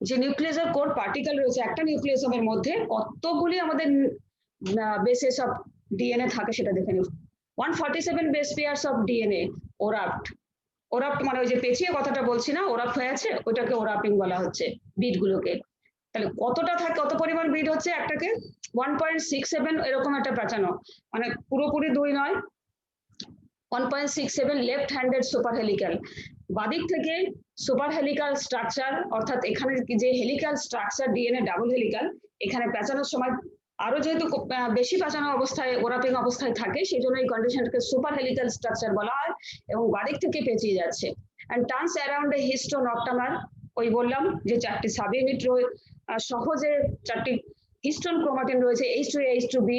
যে নিউক্লিয়াসের কোর পার্টিকেল রয়েছে, একটা নিউক্লিয়াসমের মধ্যে কতগুলি আমাদের বেসেস অফ ডিএনএ থাকে সেটা দেখে নিই। 147 বেস পেয়ার্স অফ ডিএনএ ওরাপ্ট। ওরাপ্ট মানে ওই যে পেঁচিয়ে কথাটা বলছি না, ওরাপ্ট হয়ে আছে, ওইটাকে ওরাপিং বলা হচ্ছে বিটগুলোকে। তাহলে কতটা থাকে, কত পরিমাণ বিট হচ্ছে একটাকে? 1.67 এরকম একটা পেঁচানো, মানে পুরোপুরি 2 নয়, 1.67 লেফট হ্যান্ডেড সুপার হেলিক্যাল, বাদিক থেকে সুপার হেলিক্যাল স্ট্রাকচার, অর্থাৎ এখানে যে helical structure DNA double helical, এখানে পেঁচানোর সময় আরো যেহেতু বেশি পেঁচানো অবস্থায়, ওরাপিং অবস্থায় থাকে, সেই জন্য এই কন্ডিশনটাকে সুপার হেলিক্যাল স্ট্রাকচার বলা হয়, এবং বাদিক থেকে পেঁচিয়ে যাচ্ছে। And turns around a histone octamer, ওই বললাম যে 4টি সাব ইউনিট সহজে 4টি হিস্টোন ক্রোমাটিন রয়েছে, H2A H2B।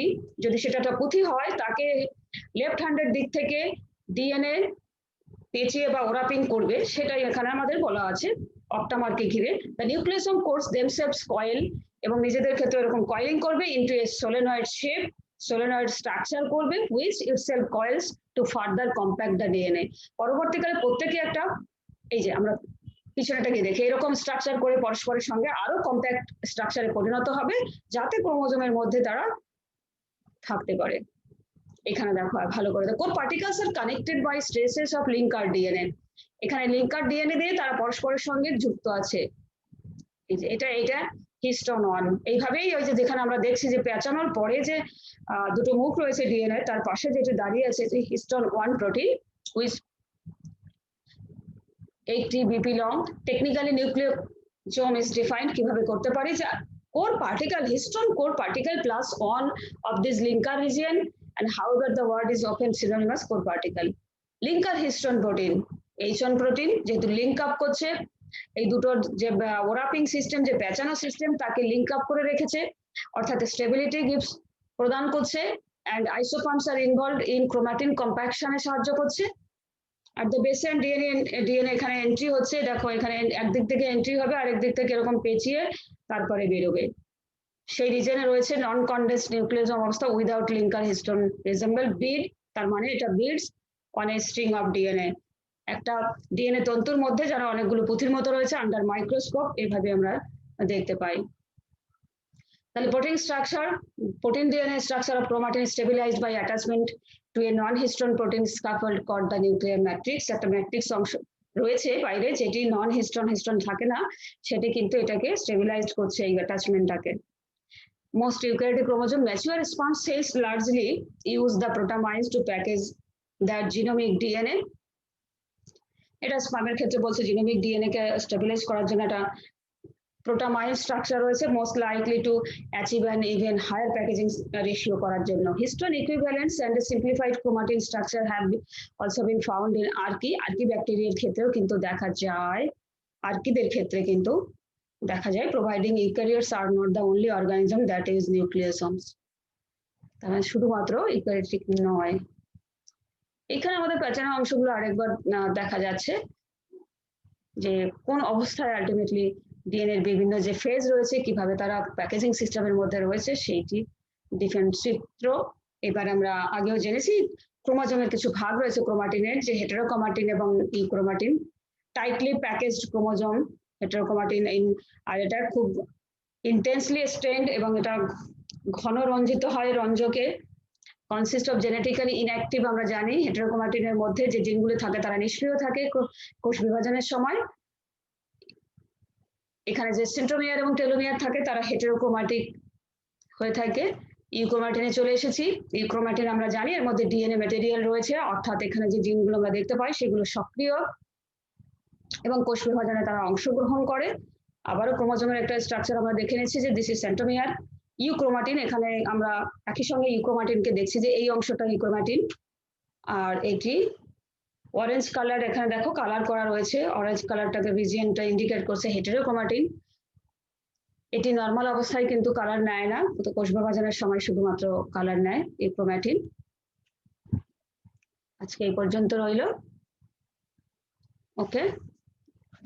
যদি সেটা একটা পুঁথি হয়, তাকে লেফট হ্যান্ডের দিক থেকে ডিএনএ পেঁচিয়ে বা ওরাপিং করবে, সেটাই এখানে আমাদের বলা আছে অক্টামারকে ঘিরে। দ্য নিউক্লিয়াসম কোর্স দেমসেলভস কয়েল, এবং নিজেদের ক্ষেত্রে এরকম কয়েলিং করবে into a solenoid shape, solenoid structure করবে, which itself coals two further compact the DNA. পরবর্তীকালে প্রত্যেকে একটা, এই যে আমরা পিছনেটাকে দেখে এরকম স্ট্রাকচার করে পরস্পরের সঙ্গে আরো কম্প্যাক্ট স্ট্রাকচারে পরিণত হবে, যাতে ক্রোমোজোমের মধ্যে তারা থাকতে পারে। এখানে দেখো ভালো করে দেখো, particles are connected by stresses of linker DNA. এখানে লিঙ্কার ডিএনএ দিয়ে তারা পরস্পরের সঙ্গে যুক্ত আছে। এই যে এটা হিস্টোন 1, এইভাবেই ওই যে যেখানে আমরা দেখছি যে পেঁচানোর পরে যে দুটো মুখ রয়েছে ডিএনএ, তার পাশে যেটা দাঁড়িয়ে আছে যে histone 1 protein with 80 BP long. Technically nucleosome is defined কিভাবে করতে পারি, যে core particle, histone core particle plus 1 of this linker region, and however the word is often synonymous core particle. Linker histone protein, H1 protein যেহেতু link up করছে, এই দুটোর যে ওরাপিং system, যে পেঁচানো সিস্টেম, তাকে লিঙ্ক আপ করে রেখেছে, অর্থাৎ স্টেবিলিটি গিভস প্রদান করছে, and isoforms are involved in chromatin কম্প্যাকশনে সাহায্য করছে। আর দ্য বেস এন্ড ডিএনএ এখানে এন্ট্রি হচ্ছে, দেখো এখানে একদিক থেকে এন্ট্রি হবে, আরেক দিক থেকে এরকম পেঁচিয়ে তারপরে বেরোবে। সেই রিজনে রয়েছে নন কন্ডেন্স নিউক্লিয়াসম অবস্থা উইদাউট লিঙ্কার হিস্টোন রিজেম্বল বিড, তার মানে এটা beads on a string of DNA, একটা ডিএনএ তন্তুর মধ্যে যারা অনেকগুলো পুঁথির মতো রয়েছে আন্ডার মাইক্রোস্কোপ, এভাবে আমরা দেখতে পাই। তাহলে protein structure, protein DNA structure of chromatin stabilised by attachment to a non histone protein scaffold called the nuclear matrix. একটা ম্যাট্রিক্স অংশ রয়েছে বাইরে, যেটি নন হিস্টোন থাকে না, সেটি কিন্তু এটাকে স্টেবিলাইজড করছে, এই অ্যাটাচমেন্টটাকে। Most eukaryotic chromosome mature sperm cells largely use the protamines to package their genomic DNA. এটা স্পার্মের ক্ষেত্রে বলছে জিনোমিক ডিএনএ কে স্টেবিলাইজ করার জন্য একটা প্রোটামাইন স্ট্রাকচার রয়েছে, most likely to achieve an even higher packaging ratio করার জন্য। Histone equivalence and simplified chromatin structure have also been found in আর্কি ব্যাকটেরিয়ার ক্ষেত্রেও কিন্তু দেখা যায়, আর্কিদের ক্ষেত্রে কিন্তু দেখা যায়, providing eukaryotes are not the only organism that is nucleosomes. তাহলে শুধুমাত্র ইউক্যারিওটিক নয়। এখানে আমাদের পেঁচানো অংশগুলো আরেকবার দেখা যাচ্ছে, যে কোন অবস্থায় আলটিমেটলি ডিএনএর বিভিন্ন যে ফেজ রয়েছে, কিভাবে তারা প্যাকেজিং সিস্টেমের মধ্যে রয়েছে, সেইটি ডিফারেন্ট চিত্র। এবার আমরা আগেও জেনেছি ক্রোমোজোমের কিছু ভাগ রয়েছে ক্রোমাটিনের, যে হেটেরোক্রোমাটিন এবং euchromatin, tightly packaged chromosome heterochromatin, আর এটা খুব ইন্টেন্সলি স্ট্রেন্ড এবং এটা ঘন রঞ্জিত হয় রঞ্জকে। কনসিস্ট অফ জেনেটিক্যালি ইনঅ্যাক্টিভ, আমরা জানি হেটেরোক্রোমাটিনের মধ্যে যে জিনগুলো থাকে তারা নিষ্ক্রিয় থাকে কোষ বিভাজনের সময়। এখানে যে সেন্ট্রোমিয়ার এবং টেলোমিয়ার থাকে তারা হেটেরোক্রোমাটিক হয়ে থাকে। ইউক্রোমাটিনে চলে এসেছি। ইউক্রোমাটিন আমরা জানি এর মধ্যে ডিএনএ ম্যাটেরিয়াল রয়েছে, অর্থাৎ এখানে যে জিনগুলো আমরা দেখতে পাই সেগুলো সক্রিয় এবং কোষ বিভাজনে তারা অংশগ্রহণ করে। আবারও ক্রোমোজোমের একটা স্ট্রাকচার আমরা দেখে নিচ্ছি যে দিস ইজ সেন্ট্রোমিয়ার। ইউক্রোমাটিন, এখানে আমরা একই সঙ্গে ইউক্রোমাটিনকে দেখছি যে এই অংশটা ইউক্রোমাটিন, আর এটি অরেঞ্জ কালার, এখানে দেখো কালার করা রয়েছে, অরেঞ্জ কালারটাকে রিজিয়নটা ইন্ডিকেট করছে হেটেরোক্রোমাটিন। এটি নর্মাল অবস্থায় কিন্তু কালার নেয় না, তো কোষ বিভাজনের সময় শুধুমাত্র কালার নেয় এই ক্রোমাটিন। আজকে এই পর্যন্ত রইল। ওকে,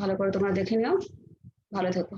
ভালো করে তোমরা দেখে নিও, ভালো থেকো।